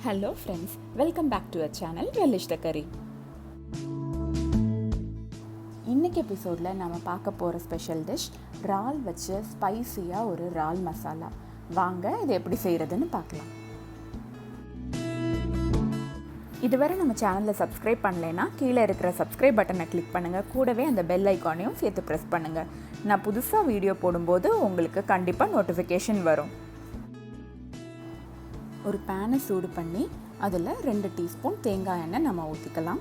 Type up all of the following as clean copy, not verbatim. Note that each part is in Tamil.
Hello friends, welcome back to our channel RelishTheCurry. இன்னைக்கு எபிசோடில் நம்ம பார்க்க போகிற ஸ்பெஷல் டிஷ் இறால் வச்சு ஸ்பைசியாக ஒரு இறால் மசாலா. வாங்க இது எப்படி செய்கிறதுன்னு பார்க்கலாம். இதுவரை நம்ம சேனலில் சப்ஸ்கிரைப் பண்ணலைன்னா கீழே இருக்கிற சப்ஸ்கிரைப் பட்டனை கிளிக் பண்ணுங்கள். கூடவே அந்த பெல் ஐக்கானையும் சேர்த்து ப்ரெஸ் பண்ணுங்கள். நான் புதுசாக வீடியோ போடும்போது உங்களுக்கு கண்டிப்பாக நோட்டிஃபிகேஷன் வரும். ஒரு பேனை சூடு பண்ணி அதில் 2 டீஸ்பூன் தேங்காய் எண்ணெய் நம்ம ஊற்றிக்கலாம்.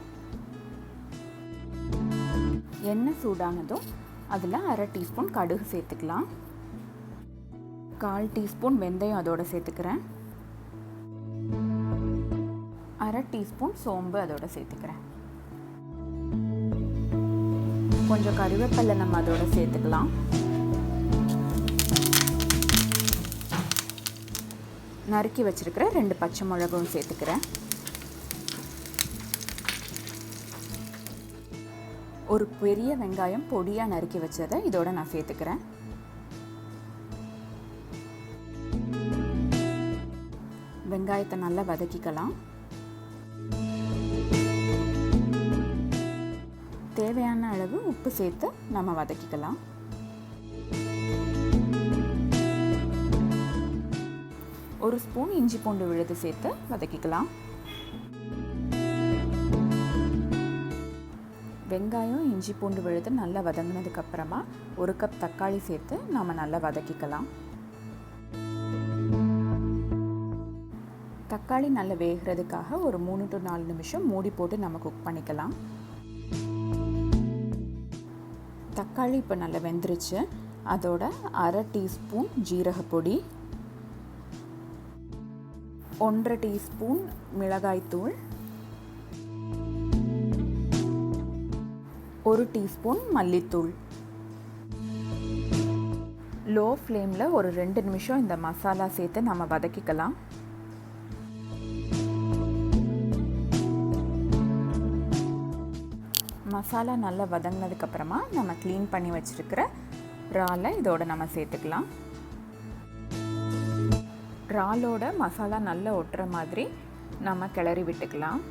எண்ணெய் சூடானதும் அதில் 1/2 டீஸ்பூன் கடுகு சேர்த்துக்கலாம். 1/4 டீஸ்பூன் வெந்தயம் அதோடு சேர்த்துக்கிறேன். 1/2 டீஸ்பூன் சோம்பு அதோடு சேர்த்துக்கிறேன். கொஞ்சம் கறிவேப்பிலை நம்ம அதோடு சேர்த்துக்கலாம். நறுக்கி வச்சிருக்கிற 2 பச்சை மிளகும் சேர்த்துக்கிறேன். ஒரு பெரிய வெங்காயம் பொடியாக நறுக்கி வச்சதை இதோட நான் சேர்த்துக்கிறேன். வெங்காயத்தை நல்லா வதக்கிக்கலாம். தேவையான அளவு உப்பு சேர்த்து நம்ம வதக்கிக்கலாம். ஒரு ஸ்பூன் இஞ்சி பூண்டு விழுது சேர்த்து வதக்கிக்கலாம். வெங்காயம் இஞ்சி பூண்டு விழுது நல்லா வதங்கினதுக்கப்புறமா 1 கப் தக்காளி சேர்த்து நாம் நல்லா வதக்கிக்கலாம். தக்காளி நல்லா வேகிறதுக்காக ஒரு 3 to 4 நிமிஷம் மூடி போட்டு நம்ம குக் பண்ணிக்கலாம். தக்காளி இப்போ நல்லா வெந்துருச்சு. அதோட 1/2 டீஸ்பூன் ஜீரகப்பொடி, 1/2 டீஸ்பூன் மிளகாய்த்தூள், 1 டீஸ்பூன் மல்லித்தூள். லோ ஃப்ளேமில் ஒரு 2 நிமிஷம் இந்த மசாலா சேர்த்து நம்ம வதக்கிக்கலாம். மசாலா நல்லா வதங்கினதுக்கப்புறமா நம்ம க்ளீன் பண்ணி வச்சுருக்கிற இறாலை இதோட நம்ம சேர்த்துக்கலாம். இறாலோட மசாலா நல்லா ஒட்டுற மாதிரி நம்ம கிளறி விட்டுக்கலாம்.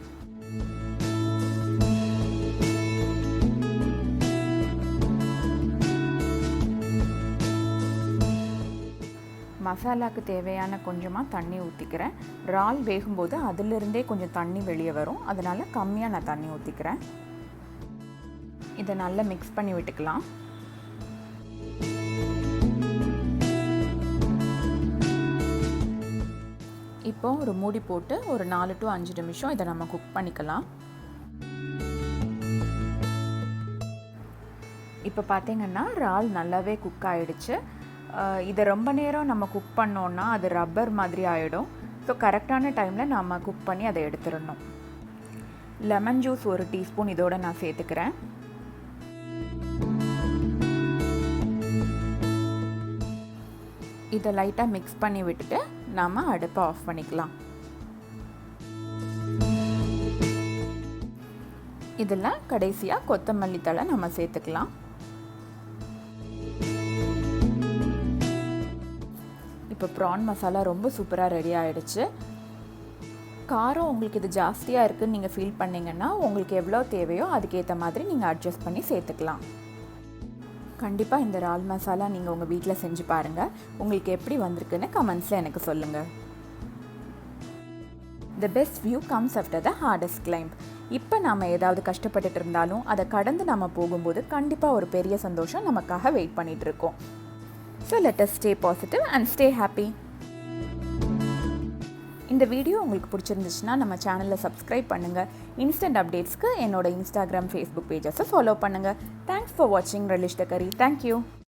மசாலாவுக்கு தேவையான கொஞ்சமாக தண்ணி ஊற்றிக்கிறேன். இறால் வேகும்போது அதிலிருந்தே கொஞ்சம் தண்ணி வெளியே வரும். அதனால் கம்மியாக நான் தண்ணி ஊற்றிக்கிறேன். இதை நல்லா மிக்ஸ் பண்ணி விட்டுக்கலாம். இப்போ ஒரு மூடி போட்டு ஒரு 4 to 5 நிமிஷம் இதை நம்ம குக் பண்ணிக்கலாம். இப்போ பார்த்தீங்கன்னா இறால் நல்லாவே குக் ஆகிடுச்சு. இதை ரொம்ப நேரம் நம்ம குக் பண்ணோன்னா அது ரப்பர் மாதிரி ஆகிடும். ஸோ கரெக்டான டைமில் நம்ம குக் பண்ணி அதை எடுத்துடணும். லெமன் ஜூஸ் 1 டீஸ்பூன் இதோட நான் சேர்த்துக்கிறேன். இதை லைட்டாக மிக்ஸ் பண்ணி விட்டுட்டு நாம் அடுப்பை ஆஃப் பண்ணிக்கலாம். இதில் கடைசியாக கொத்தமல்லி தழை நம்ம சேர்த்துக்கலாம். இப்போ ப்ரான் மசாலா ரொம்ப சூப்பராக ரெடி ஆகிடுச்சு. காரம் உங்களுக்கு இது ஜாஸ்தியாக இருக்குதுன்னு நீங்கள் ஃபீல் பண்ணிங்கன்னா உங்களுக்கு எவ்வளோ தேவையோ அதுக்கேற்ற மாதிரி நீங்கள் அட்ஜஸ்ட் பண்ணி சேர்த்துக்கலாம். கண்டிப்பாக இந்த இறால் மசாலா நீங்கள் உங்கள் வீட்டில் செஞ்சு பாருங்கள். உங்களுக்கு எப்படி வந்திருக்குன்னு கமெண்ட்ஸில் எனக்கு சொல்லுங்கள். The best view comes after the hardest climb. இப்போ நாம் ஏதாவது கஷ்டப்பட்டுட்டு இருந்தாலும் அதை கடந்து நம்ம போகும்போது கண்டிப்பாக ஒரு பெரிய சந்தோஷம் நமக்காக வெயிட் பண்ணிகிட்ருக்கோம். So let us stay positive and stay happy. இந்த வீடியோ உங்களுக்கு பிடிச்சிருந்துச்சுன்னா நம்ம சேனலில் சப்ஸ்கிரைப் பண்ணுங்கள். இன்ஸ்டன்ட் அப்டேட்ஸ்க்கு என்னோட இன்ஸ்டாகிராம், ஃபேஸ்புக் பேஜஸை ஃபாலோ பண்ணுங்கள். தேங்க்ஸ் ஃபார் வாட்சிங் RelishTheCurry. தேங்க்யூ.